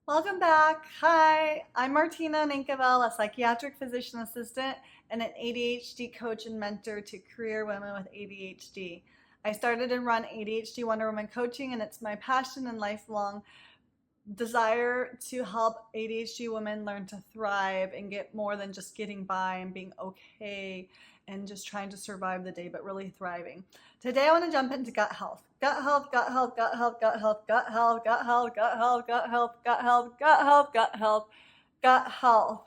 Welcome back. Hi, I'm Martina Ninkavel, a psychiatric physician assistant and an ADHD coach and mentor to career women with ADHD. I started and run ADHD Wonderwoman coaching, and it's my passion and lifelong desire to help ADHD women learn to thrive and get more than just getting by and being okay and just trying to survive the day, but really thriving. Today, I want to jump into gut health. Gut health, gut health, gut health, gut health, gut health, gut health, gut health, gut health, gut health, gut health, gut health, gut health.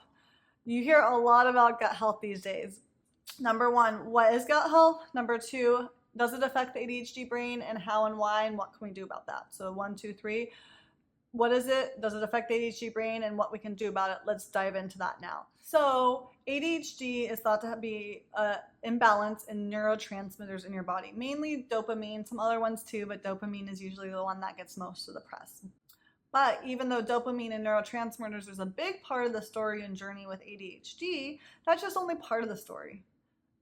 You hear a lot about gut health these days. Number one, what is gut health? Number two, does it affect the ADHD brain, and how and why, and what can we do about that? So, one, two, three. What is it? Does it affect the ADHD brain, and what we can do about it? Let's dive into that now. So ADHD is thought to be an imbalance in neurotransmitters in your body, mainly dopamine, some other ones too, but dopamine is usually the one that gets most of the press. But even though dopamine and neurotransmitters is a big part of the story and journey with ADHD, that's just only part of the story.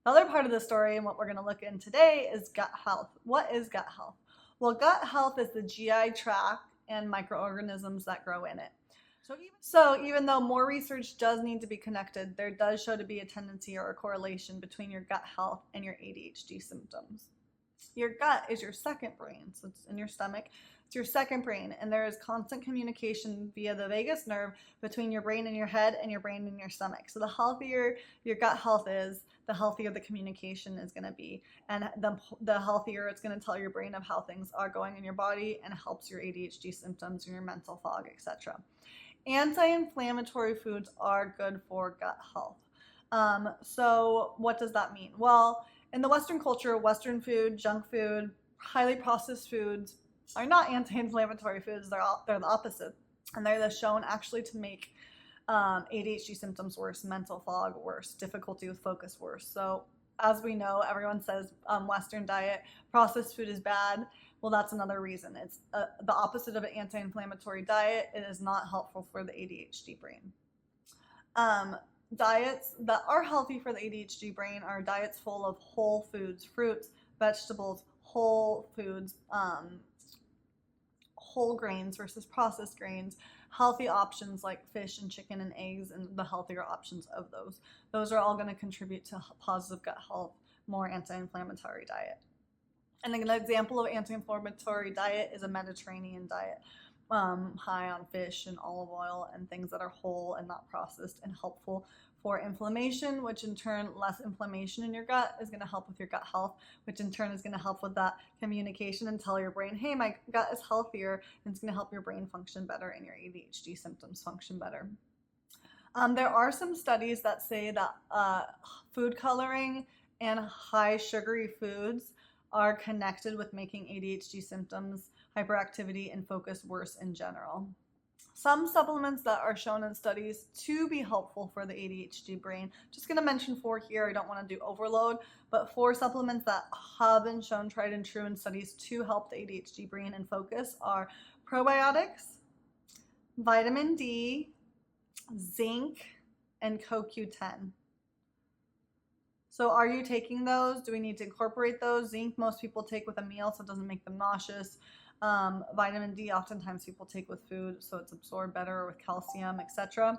The other part of the story, and what we're going to look in today, is gut health. What is gut health? Well, gut health is the GI tract and microorganisms that grow in it. So even though more research does need to be connected, there does show to be a tendency or a correlation between your gut health and your ADHD symptoms. Your gut is your second brain, so it's in your stomach. It's your second brain, and there is constant communication via the vagus nerve between your brain and your head and your brain and your stomach. So the healthier your gut health is, the healthier the communication is going to be, and the healthier it's going to tell your brain of how things are going in your body and helps your ADHD symptoms and your mental fog, etc. Anti-inflammatory foods are good for gut health. So what does that mean? Well, in the Western culture, Western food, junk food, highly processed foods are not anti-inflammatory foods. They're the opposite, and they're shown actually to make ADHD symptoms worse, mental fog worse, difficulty with focus worse. So as we know, everyone says Western diet, processed food is bad. Well, that's another reason. It's the opposite of an anti-inflammatory diet. It is not helpful for the ADHD brain. Diets that are healthy for the ADHD brain are diets full of whole foods, fruits, vegetables, whole foods, whole grains versus processed grains, healthy options like fish and chicken and eggs, and the healthier options of those. Those are all going to contribute to positive gut health, more anti-inflammatory diet. And an example of anti-inflammatory diet is a Mediterranean diet, high on fish and olive oil and things that are whole and not processed, and helpful for inflammation, which in turn, less inflammation in your gut is going to help with your gut health, which in turn is going to help with that communication and tell your brain, hey, my gut is healthier, and it's going to help your brain function better and your ADHD symptoms function better. There are some studies that say that food coloring and high sugary foods are connected with making ADHD symptoms, hyperactivity, and focus worse in general. Some supplements that are shown in studies to be helpful for the ADHD brain. Just going to mention 4 here. I don't want to do overload, but 4 supplements that have been shown tried and true in studies to help the ADHD brain and focus are probiotics, vitamin D, zinc, and CoQ10. So are you taking those? Do we need to incorporate those? Zinc most people take with a meal, so it doesn't make them nauseous. Vitamin D oftentimes people take with food, so it's absorbed better with calcium, etc.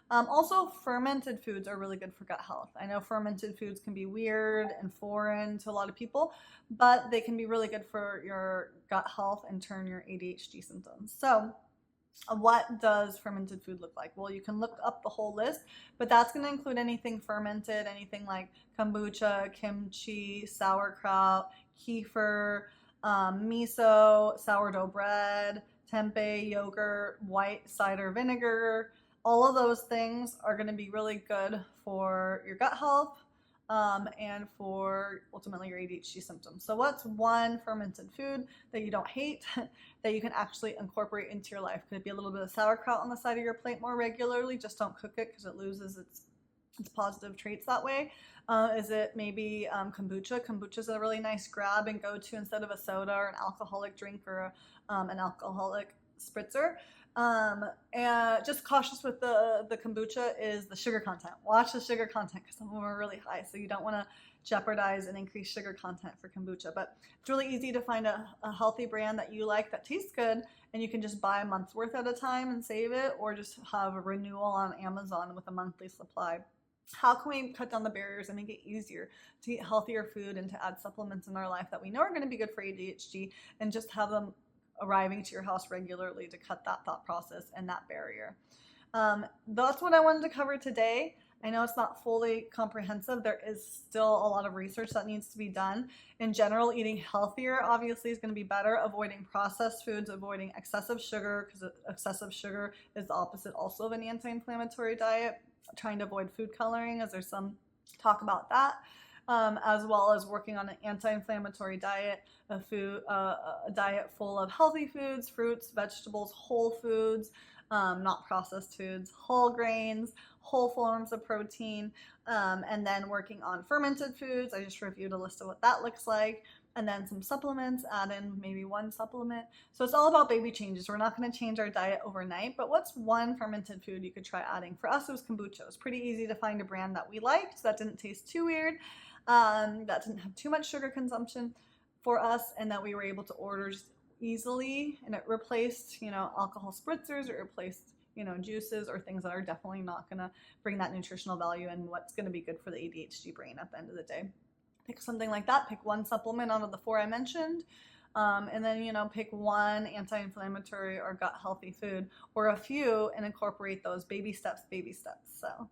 Also, fermented foods are really good for gut health. I know fermented foods can be weird and foreign to a lot of people, but they can be really good for your gut health and turn your ADHD symptoms. So what does fermented food look like? Well, you can look up the whole list, but that's going to include anything fermented, anything like kombucha, kimchi, sauerkraut, kefir, miso, sourdough bread, tempeh, yogurt, white cider vinegar. All of those things are going to be really good for your gut health and for ultimately your ADHD symptoms. So what's one fermented food that you don't hate that you can actually incorporate into your life? Could it be a little bit of sauerkraut on the side of your plate more regularly? Just don't cook it because it loses its positive traits that way. Is it maybe kombucha? Kombucha is a really nice grab and go to instead of a soda or an alcoholic drink or an alcoholic spritzer. And just cautious with the kombucha is the sugar content. Watch the sugar content because some of them are really high, so you don't want to jeopardize and increase sugar content for kombucha. But it's really easy to find a healthy brand that you like that tastes good, and you can just buy a month's worth at a time and save it, or just have a renewal on Amazon with a monthly supply. How can we cut down the barriers and make it easier to eat healthier food and to add supplements in our life that we know are going to be good for ADHD, and just have them arriving to your house regularly to cut that thought process and that barrier. That's what I wanted to cover today. I know it's not fully comprehensive. There is still a lot of research that needs to be done. In general, eating healthier obviously is going to be better. Avoiding processed foods, avoiding excessive sugar, because excessive sugar is the opposite also of an anti-inflammatory diet. Trying to avoid food coloring, as there's some talk about that. As well as working on an anti-inflammatory diet, a diet full of healthy foods, fruits, vegetables, whole foods, not processed foods, whole grains, whole forms of protein, and then working on fermented foods. I just reviewed a list of what that looks like. And then some supplements, add in maybe one supplement. So it's all about baby changes. We're not going to change our diet overnight, but what's one fermented food you could try adding? For us, it was kombucha. It was pretty easy to find a brand that we liked, that didn't taste too weird, that didn't have too much sugar consumption for us, and that we were able to order just easily. And it replaced, alcohol spritzers, it replaced, juices or things that are definitely not going to bring that nutritional value and what's going to be good for the ADHD brain at the end of the day. Pick something like that. Pick one supplement out of the 4 I mentioned, and then pick one anti-inflammatory or gut healthy food, or a few, and incorporate those baby steps. So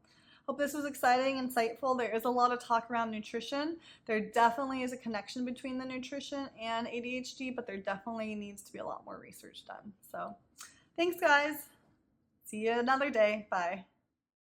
hope this was exciting, insightful. There is a lot of talk around nutrition. There definitely is a connection between the nutrition and ADHD, but there definitely needs to be a lot more research done. So thanks, guys. See you another day. Bye.